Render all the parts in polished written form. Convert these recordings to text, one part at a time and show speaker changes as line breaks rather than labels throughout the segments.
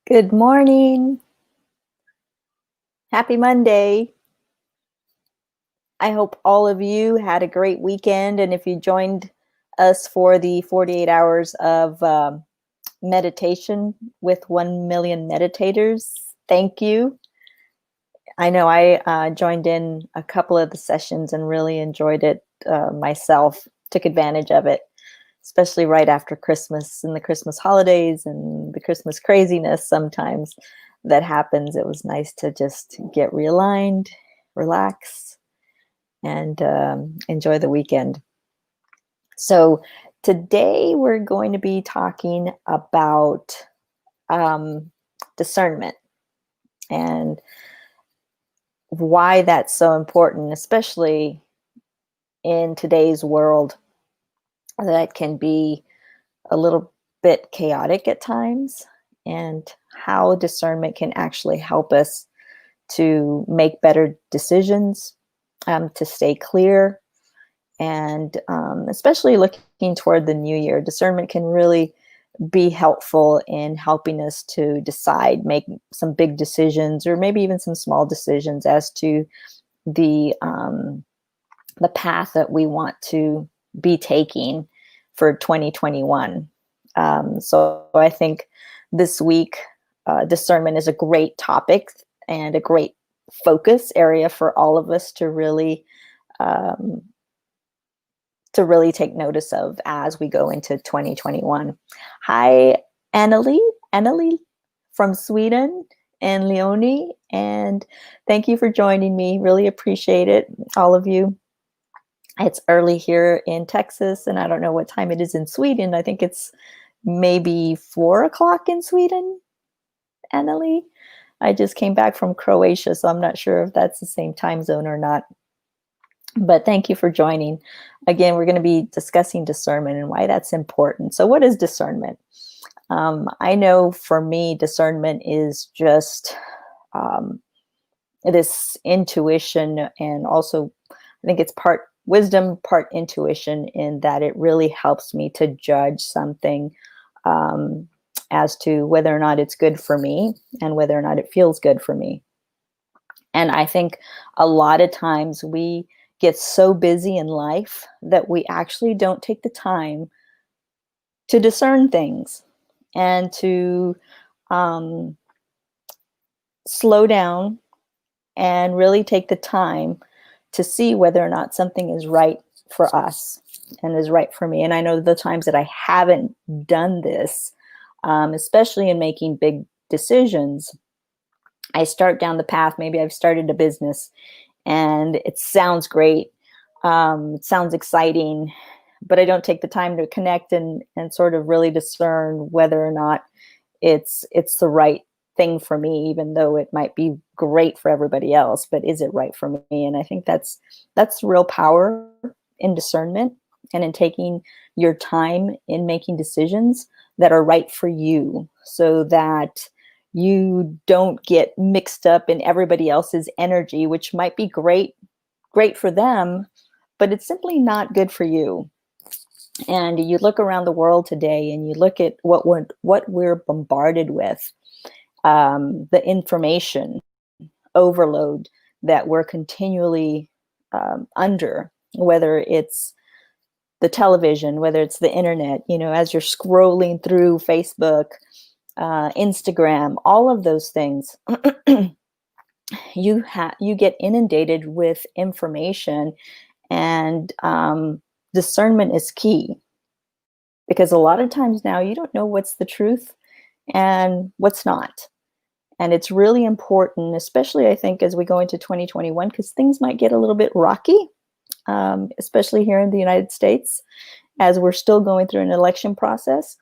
Good morning. Happy Monday. I hope all of you had a great weekend. And if you joined us for the 48 hours of meditation with 1 million meditators, thank you. I know I joined in a couple of the sessions and really enjoyed it myself, took advantage of it, especially right after Christmas and the Christmas holidays and the Christmas craziness sometimes that happens. It was nice to just get realigned, relax, and enjoy the weekend. So today we're going to be talking about discernment and why that's so important, especially in today's world that can be a little bit chaotic at times, and how discernment can actually help us to make better decisions, to stay clear, and especially looking toward the new year. Discernment can really be helpful in helping us to decide, make some big decisions, or maybe even some small decisions as to the path that we want to be taking for 2021. So I think this week, discernment is a great topic and a great focus area for all of us um, to really take notice of as we go into 2021. Hi, Annalie from Sweden, and Leonie, and thank you for joining me. Really appreciate it, all of you. It's early here in Texas, and I don't know what time it is in Sweden. I think it's maybe 4 o'clock in Sweden, Annalie. I just came back from Croatia, so I'm not sure if that's the same time zone or not. But thank you for joining. Again, we're going to be discussing discernment and why that's important. So what is discernment? I know for me, discernment is just this intuition, and also I think it's part wisdom, part intuition, in that it really helps me to judge something as to whether or not it's good for me and whether or not it feels good for me. And I think a lot of times we get so busy in life that we actually don't take the time to discern things and to um, slow down and really take the time to see whether or not something is right for us and is right for me. And I know the times that I haven't done this, especially in making big decisions, I start down the path. Maybe I've started a business and it sounds great. It sounds exciting, but I don't take the time to connect and sort of really discern whether or not it's the right thing for me, even though it might be great for everybody else. But is it right for me? And I think that's real power in discernment and in taking your time in making decisions that are right for you, so that you don't get mixed up in everybody else's energy, which might be great for them, but it's simply not good for you. And you look around the world today and you look at what we're bombarded with, the information overload that we're continually under, whether it's the television, whether it's the internet, as you're scrolling through Facebook, Instagram, all of those things, you get inundated with information, and discernment is key, because a lot of times now you don't know what's the truth and what's not. And it's really important, especially I think as we go into 2021, because things might get a little bit rocky, especially here in the United States, as we're still going through an election process.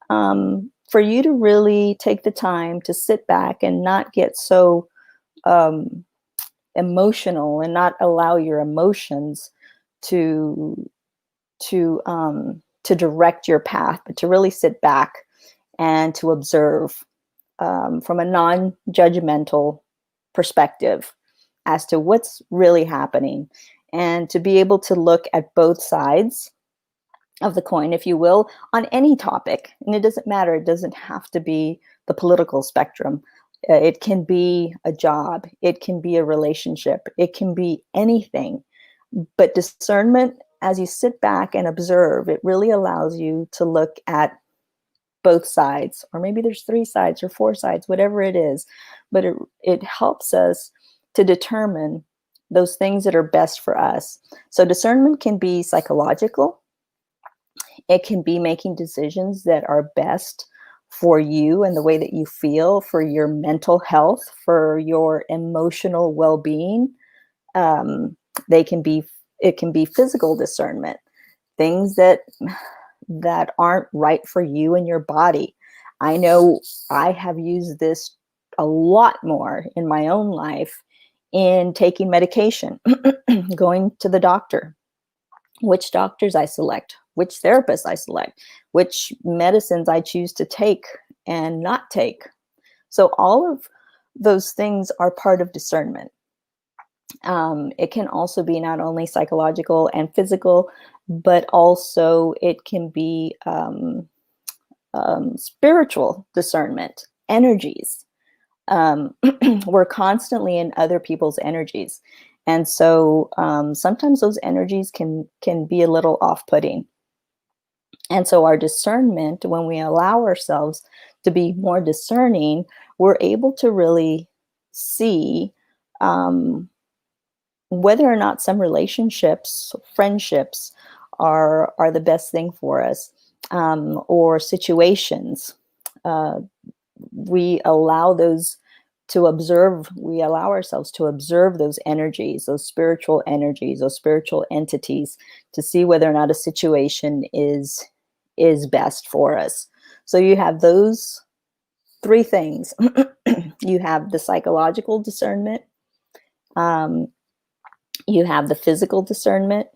For you to really take the time to sit back and not get so emotional, and not allow your emotions to direct your path, but to really sit back and to observe from a non-judgmental perspective as to what's really happening, and to be able to look at both sides of the coin, if you will, on any topic. And it doesn't matter. It doesn't have to be the political spectrum. It can be a job, it can be a relationship, it can be anything. But discernment, as you sit back and observe, it really allows you to look at both sides, or maybe there's three sides or four sides, whatever it is. But it helps us to determine those things that are best for us. So discernment can be psychological. It can be making decisions that are best for you and the way that you feel, for your mental health, for your emotional well-being. Um, they can be, it can be physical discernment, things that aren't right for you and your body. I know I have used this a lot more in my own life in taking medication, going to the doctor, which doctors I select, which therapists I select, which medicines I choose to take and not take. So all of those things are part of discernment. It can also be not only psychological and physical, but also it can be spiritual discernment, energies. We're constantly in other people's energies. And so sometimes those energies can be a little off-putting. And so our discernment, when we allow ourselves to be more discerning, we're able to really see whether or not some relationships, friendships are the best thing for us, or situations. We allow those to observe, we allow ourselves to observe those energies, those spiritual energies, those spiritual entities, to see whether or not a situation is best for us. So you have those three things. You have the psychological discernment, you have the physical discernment,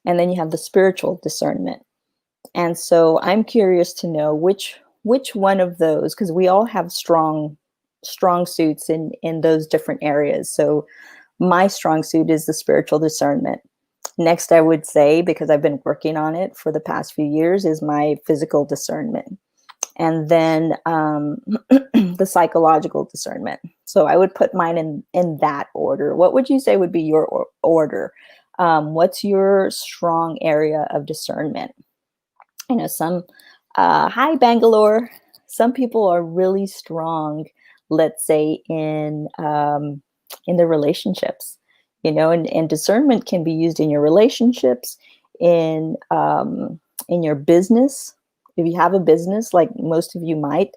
and then you have the spiritual discernment. And so I'm curious to know which one of those, because we all have strong suits in those different areas. So my strong suit is the spiritual discernment. Next, I would say, because I've been working on it for the past few years, is my physical discernment. And then the psychological discernment. So I would put mine in that order. What would you say would be your order? What's your strong area of discernment? You know, hi Bangalore. Some people are really strong, let's say, in the relationships, you know, and discernment can be used in your relationships, in your business. If you have a business, like most of you might,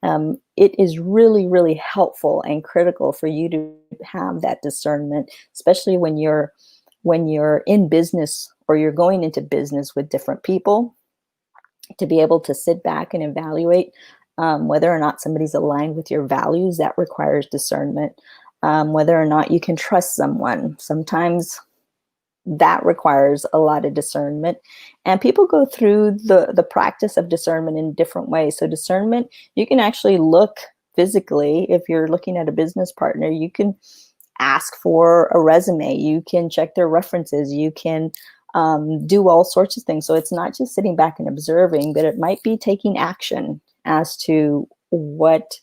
it is really, really helpful and critical for you to have that discernment, especially when you're in business or you're going into business with different people, to be able to sit back and evaluate whether or not somebody's aligned with your values. That requires discernment. Whether or not you can trust someone. Sometimes that requires a lot of discernment. And people go through the practice of discernment in different ways. So discernment, you can actually look physically. If you're looking at a business partner, you can ask for a resume. You can check their references. You can do all sorts of things. So it's not just sitting back and observing, but it might be taking action as to what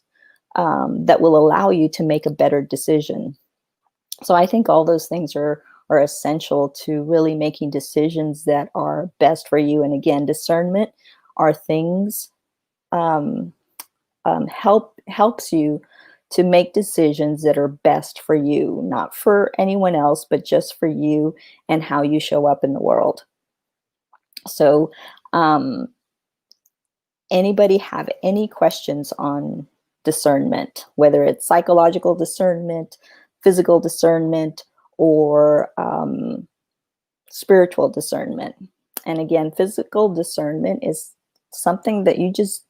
that will allow you to make a better decision. So I think all those things are essential to really making decisions that are best for you. And again, discernment are things helps you to make decisions that are best for you, not for anyone else, but just for you and how you show up in the world. So anybody have any questions on discernment, whether it's psychological discernment, physical discernment, or spiritual discernment? And again, physical discernment is something that you just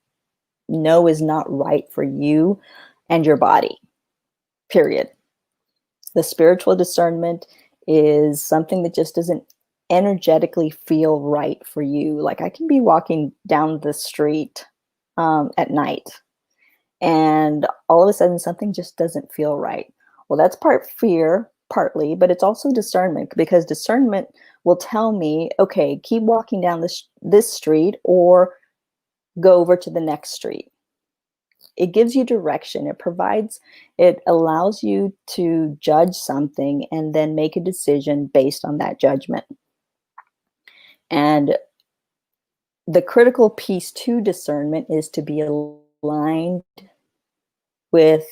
know is not right for you and your body, period. The spiritual discernment is something that just doesn't energetically feel right for you. Like I can be walking down the street at night, and all of a sudden something just doesn't feel right. Well, that's part fear, partly, but it's also discernment, because discernment will tell me, okay, keep walking down this street or go over to the next street. it gives you direction. It allows you to judge something and then make a decision based on that judgment. And the critical piece to discernment is to be aligned with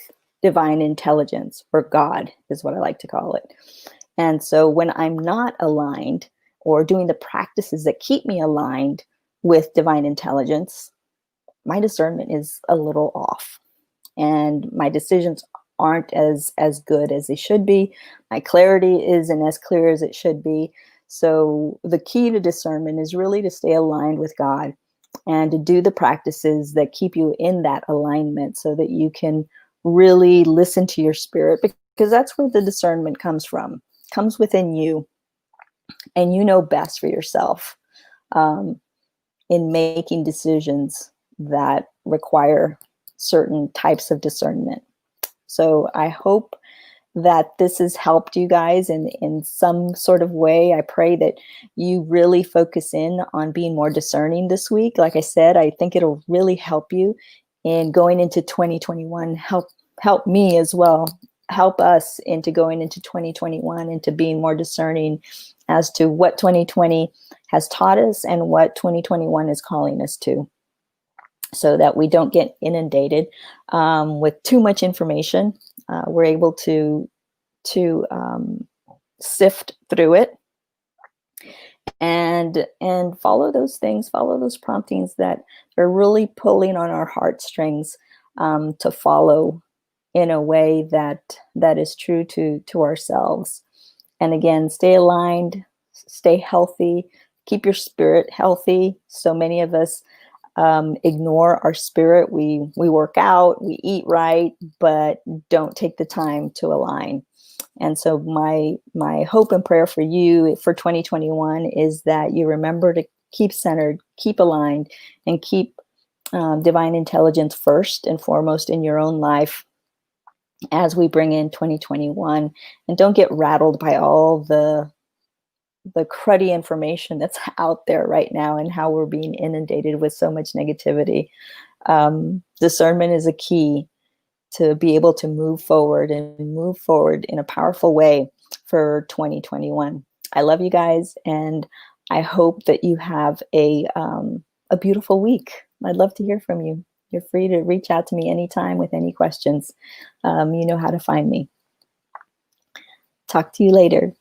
divine intelligence, or God is what I like to call it. And so when I'm not aligned or doing the practices that keep me aligned with divine intelligence, my discernment is a little off and my decisions aren't as good as they should be. My clarity isn't as clear as it should be. So the key to discernment is really to stay aligned with God and to do the practices that keep you in that alignment so that you can really listen to your spirit, because that's where the discernment comes from. It comes within you, and you know best for yourself in making decisions that require certain types of discernment. So I hope that this has helped you guys in some sort of way. I pray that you really focus in on being more discerning this week. Like I said, I think it'll really help you in going into 2021, help me as well, help us into going into 2021, into being more discerning as to what 2020 has taught us and what 2021 is calling us to, so that we don't get inundated with too much information. We're able to sift through it and follow those things, follow those promptings that are really pulling on our heartstrings to follow in a way that is true to ourselves. And again, stay aligned, stay healthy, keep your spirit healthy. So many of us ignore our spirit. We work out, we eat right, but don't take the time to align. And so my hope and prayer for you for 2021 is that you remember to keep centered, keep aligned, and keep divine intelligence first and foremost in your own life as we bring in 2021. And don't get rattled by all the cruddy information that's out there right now and how we're being inundated with so much negativity. Discernment is a key to be able to move forward in a powerful way for 2021. I love you guys, and I hope that you have a beautiful week. I'd love to hear from you. You're free to reach out to me anytime with any questions. You know how to find me. Talk to you later.